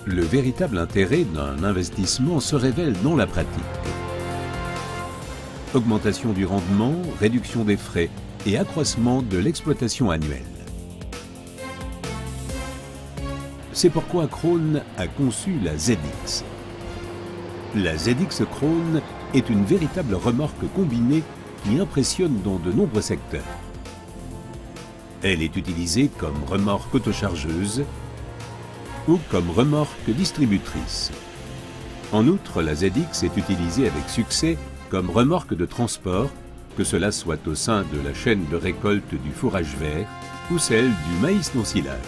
Le véritable intérêt d'un investissement se révèle dans la pratique. Augmentation du rendement, réduction des frais et accroissement de l'exploitation annuelle. C'est pourquoi Krone a conçu la ZX. La ZX Krone est une véritable remorque combinée qui impressionne dans de nombreux secteurs. Elle est utilisée comme remorque autochargeuse ou comme remorque distributrice. En outre, la ZX est utilisée avec succès comme remorque de transport, que cela soit au sein de la chaîne de récolte du fourrage vert ou celle du maïs non-silage.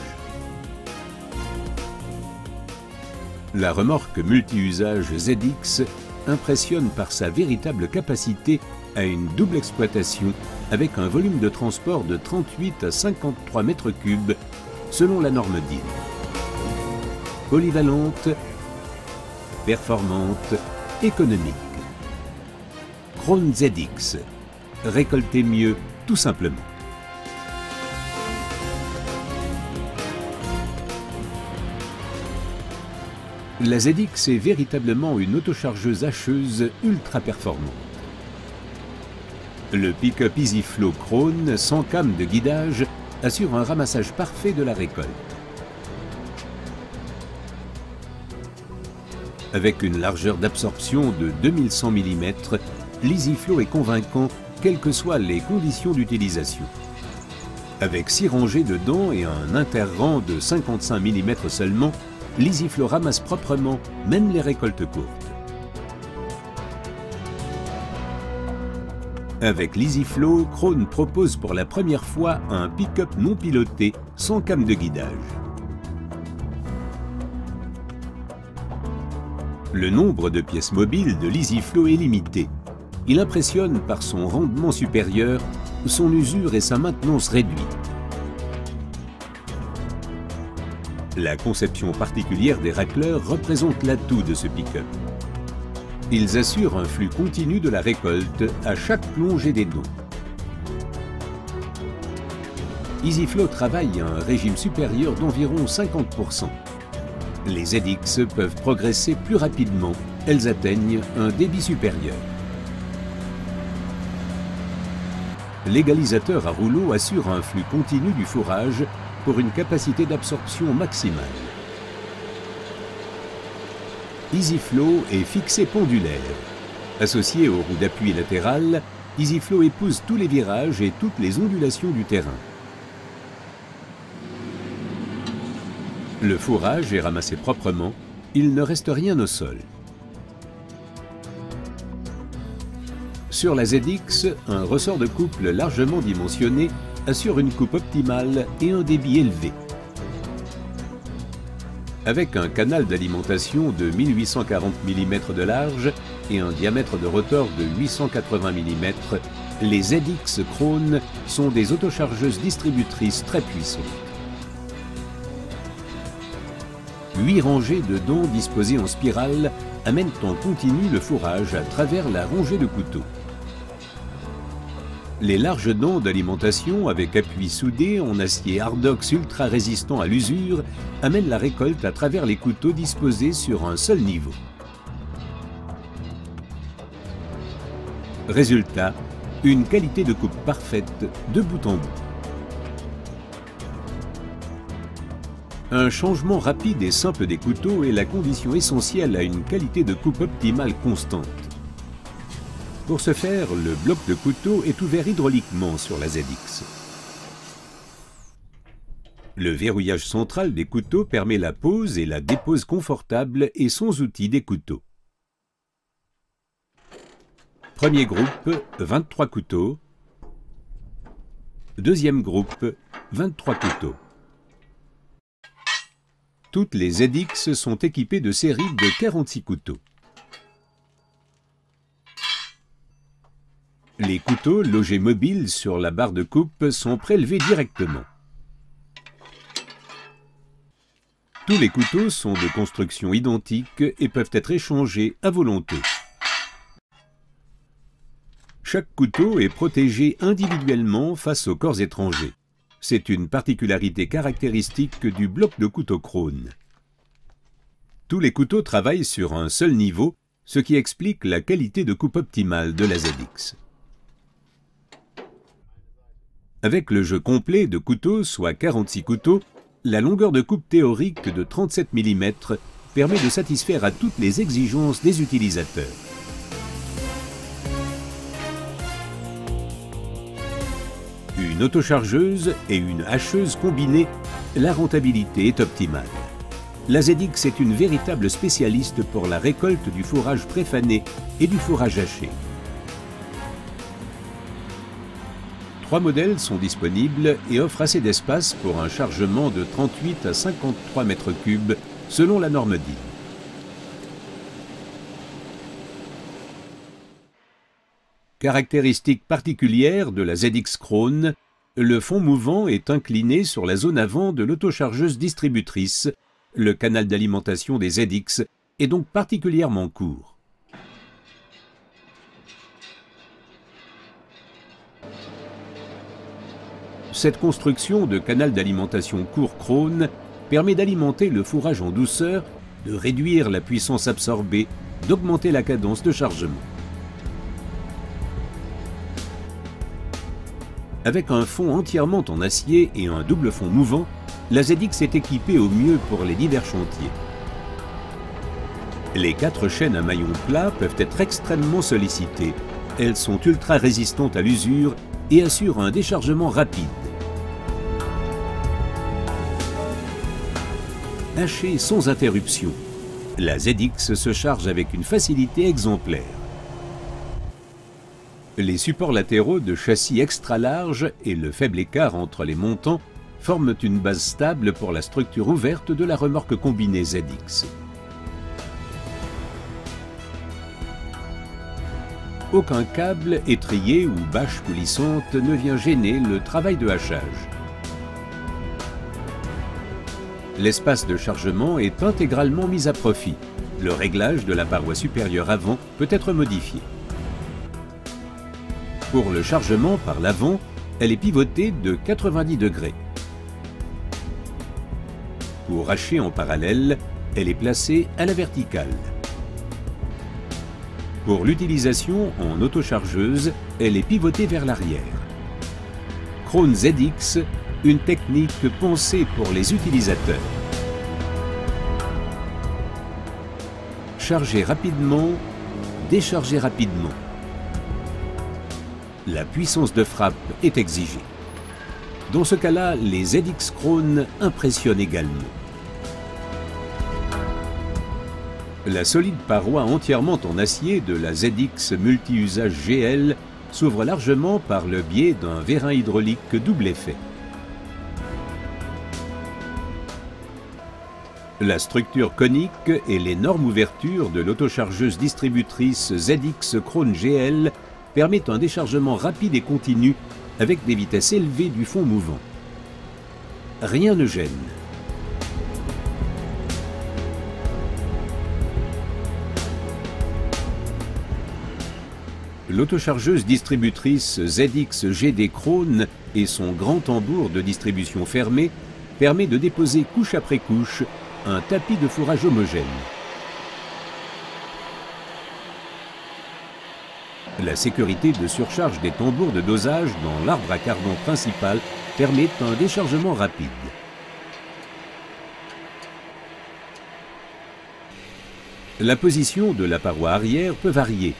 La remorque multi-usage ZX impressionne par sa véritable capacité à une double exploitation avec un volume de transport de 38 à 53 mètres cubes selon la norme DIN. Polyvalente, performante, économique. Krone ZX. Récoltez mieux, tout simplement. La ZX est véritablement une autochargeuse hacheuse ultra performante. Le pick-up EasyFlow Krone sans came de guidage assure un ramassage parfait de la récolte. Avec une largeur d'absorption de 2100 mm, l'EasyFlow est convaincant quelles que soient les conditions d'utilisation. Avec 6 rangées de dents et un interrang de 55 mm seulement, l'EasyFlow ramasse proprement même les récoltes courtes. Avec l'EasyFlow, Krone propose pour la première fois un pick-up non piloté sans came de guidage. Le nombre de pièces mobiles de l'EasyFlow est limité. Il impressionne par son rendement supérieur, son usure et sa maintenance réduite. La conception particulière des racleurs représente l'atout de ce pick-up. Ils assurent un flux continu de la récolte à chaque plongée des dons. EasyFlow travaille à un régime supérieur d'environ 50%. Les ZX peuvent progresser plus rapidement, elles atteignent un débit supérieur. L'égalisateur à rouleau assure un flux continu du fourrage pour une capacité d'absorption maximale. EasyFlow est fixé pendulaire. Associé aux roues d'appui latérales, EasyFlow épouse tous les virages et toutes les ondulations du terrain. Le fourrage est ramassé proprement, il ne reste rien au sol. Sur la ZX, un ressort de couple largement dimensionné assure une coupe optimale et un débit élevé. Avec un canal d'alimentation de 1840 mm de large et un diamètre de rotor de 880 mm, les ZX Krone sont des autochargeuses distributrices très puissantes. 8 rangées de dents disposées en spirale amènent en continu le fourrage à travers la rangée de couteaux. Les larges dents d'alimentation avec appui soudé en acier Hardox ultra résistant à l'usure amènent la récolte à travers les couteaux disposés sur un seul niveau. Résultat, une qualité de coupe parfaite de bout en bout. Un changement rapide et simple des couteaux est la condition essentielle à une qualité de coupe optimale constante. Pour ce faire, le bloc de couteau est ouvert hydrauliquement sur la ZX. Le verrouillage central des couteaux permet la pose et la dépose confortable et sans outil des couteaux. Premier groupe, 23 couteaux. Deuxième groupe, 23 couteaux. Toutes les ZX sont équipées de séries de 46 couteaux. Les couteaux logés mobiles sur la barre de coupe sont prélevés directement. Tous les couteaux sont de construction identique et peuvent être échangés à volonté. Chaque couteau est protégé individuellement face aux corps étrangers. C'est une particularité caractéristique du bloc de couteau Krone. Tous les couteaux travaillent sur un seul niveau, ce qui explique la qualité de coupe optimale de la ZX. Avec le jeu complet de couteaux, soit 46 couteaux, la longueur de coupe théorique de 37 mm permet de satisfaire à toutes les exigences des utilisateurs. Une autochargeuse et une hacheuse combinées, la rentabilité est optimale. La ZX est une véritable spécialiste pour la récolte du fourrage préfané et du fourrage haché. 3 modèles sont disponibles et offrent assez d'espace pour un chargement de 38 à 53 m3 selon la norme DIN. Caractéristique particulière de la ZX Krone, le fond mouvant est incliné sur la zone avant de l'autochargeuse distributrice. Le canal d'alimentation des ZX est donc particulièrement court. Cette construction de canal d'alimentation court Krone permet d'alimenter le fourrage en douceur, de réduire la puissance absorbée, d'augmenter la cadence de chargement. Avec un fond entièrement en acier et un double fond mouvant, la ZX est équipée au mieux pour les divers chantiers. Les 4 chaînes à maillon plat peuvent être extrêmement sollicitées. Elles sont ultra résistantes à l'usure et assurent un déchargement rapide. Hachée sans interruption, la ZX se charge avec une facilité exemplaire. Les supports latéraux de châssis extra large et le faible écart entre les montants forment une base stable pour la structure ouverte de la remorque combinée ZX. Aucun câble, étrier ou bâche coulissante ne vient gêner le travail de hachage. L'espace de chargement est intégralement mis à profit. Le réglage de la paroi supérieure avant peut être modifié. Pour le chargement par l'avant, elle est pivotée de 90 degrés. Pour hacher en parallèle, elle est placée à la verticale. Pour l'utilisation en autochargeuse, elle est pivotée vers l'arrière. Krone ZX, une technique pensée pour les utilisateurs. Charger rapidement, décharger rapidement. La puissance de frappe est exigée. Dans ce cas-là, les ZX Krone impressionnent également. La solide paroi entièrement en acier de la ZX multi-usage GL s'ouvre largement par le biais d'un vérin hydraulique double effet. La structure conique et l'énorme ouverture de l'autochargeuse distributrice ZX Krone GL permettent un déchargement rapide et continu avec des vitesses élevées du fond mouvant. Rien ne gêne. L'autochargeuse distributrice ZX GD Krone et son grand tambour de distribution fermé permet de déposer couche après couche un tapis de fourrage homogène. La sécurité de surcharge des tambours de dosage dans l'arbre à cardon principal permet un déchargement rapide. La position de la paroi arrière peut varier.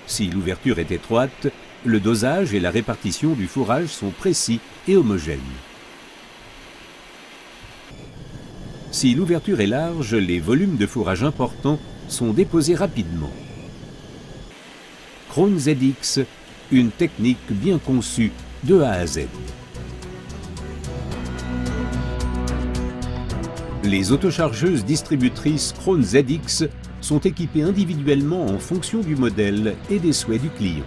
Si l'ouverture est étroite, le dosage et la répartition du fourrage sont précis et homogènes. Si l'ouverture est large, les volumes de fourrage importants sont déposés rapidement. Krone ZX, une technique bien conçue de A à Z. Les autochargeuses distributrices Krone ZX sont équipées individuellement en fonction du modèle et des souhaits du client.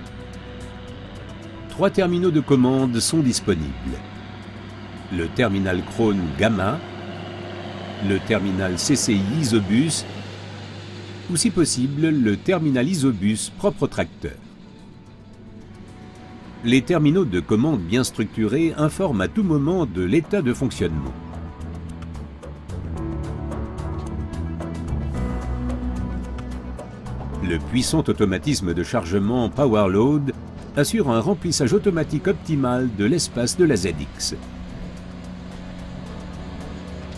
3 terminaux de commande sont disponibles. Le terminal Krone Gamma, le terminal CCI Isobus ou si possible le terminal Isobus propre tracteur. Les terminaux de commande bien structurés informent à tout moment de l'état de fonctionnement. Le puissant automatisme de chargement PowerLoad assure un remplissage automatique optimal de l'espace de la ZX.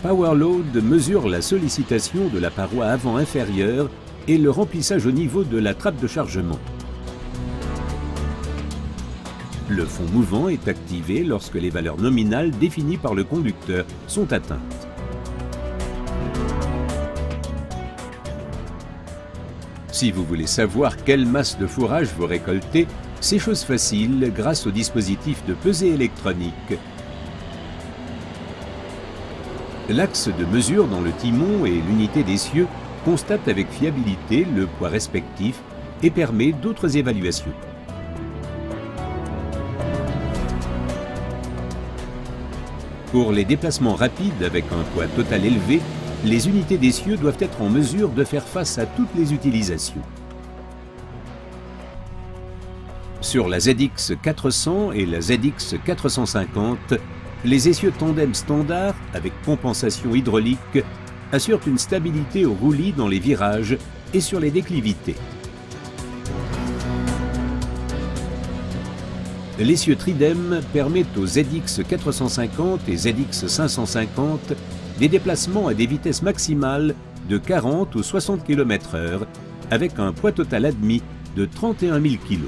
PowerLoad mesure la sollicitation de la paroi avant inférieure et le remplissage au niveau de la trappe de chargement. Le fond mouvant est activé lorsque les valeurs nominales définies par le conducteur sont atteintes. Si vous voulez savoir quelle masse de fourrage vous récoltez, c'est chose facile grâce au dispositif de pesée électronique. L'axe de mesure dans le timon et l'unité d'essieu constate avec fiabilité le poids respectif et permet d'autres évaluations. Pour les déplacements rapides avec un poids total élevé, les unités d'essieu doivent être en mesure de faire face à toutes les utilisations. Sur la ZX 400 et la ZX 450, les essieux tandem standard avec compensation hydraulique assurent une stabilité au roulis dans les virages et sur les déclivités. L'essieu Tridem permet aux ZX 450 et ZX 550 des déplacements à des vitesses maximales de 40 ou 60 km/h avec un poids total admis de 31 000 kg.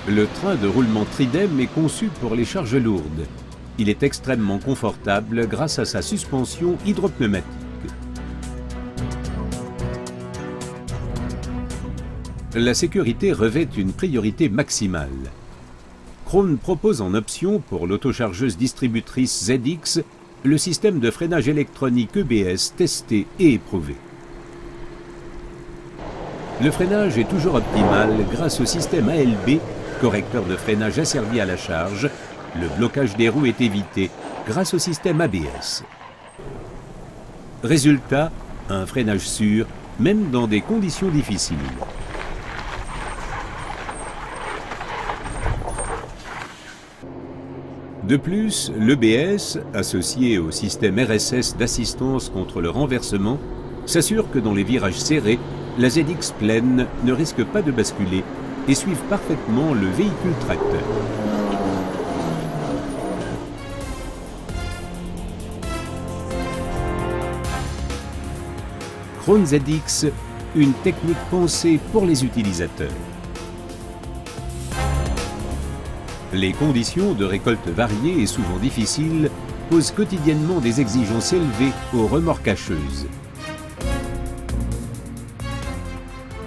Le train de roulement Tridem est conçu pour les charges lourdes. Il est extrêmement confortable grâce à sa suspension hydropneumatique. La sécurité revêt une priorité maximale. Krone propose en option pour l'autochargeuse distributrice ZX le système de freinage électronique EBS testé et éprouvé. Le freinage est toujours optimal grâce au système ALB, correcteur de freinage asservi à la charge. Le blocage des roues est évité grâce au système ABS. Résultat, un freinage sûr, même dans des conditions difficiles. De plus, l'EBS, associé au système RSS d'assistance contre le renversement, s'assure que dans les virages serrés, la ZX pleine ne risque pas de basculer et suive parfaitement le véhicule tracteur. Krone ZX, une technique pensée pour les utilisateurs. Les conditions de récolte variées et souvent difficiles posent quotidiennement des exigences élevées aux remorquacheuses.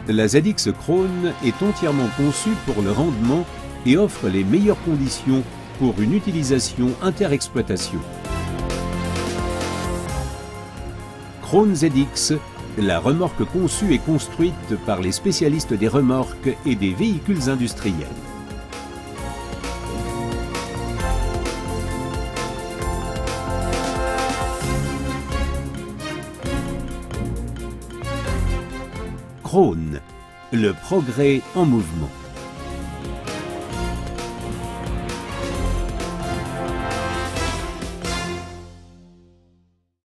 La ZX Krone est entièrement conçue pour le rendement et offre les meilleures conditions pour une utilisation interexploitation. Krone ZX, la remorque conçue et construite par les spécialistes des remorques et des véhicules industriels. Krone, le progrès en mouvement.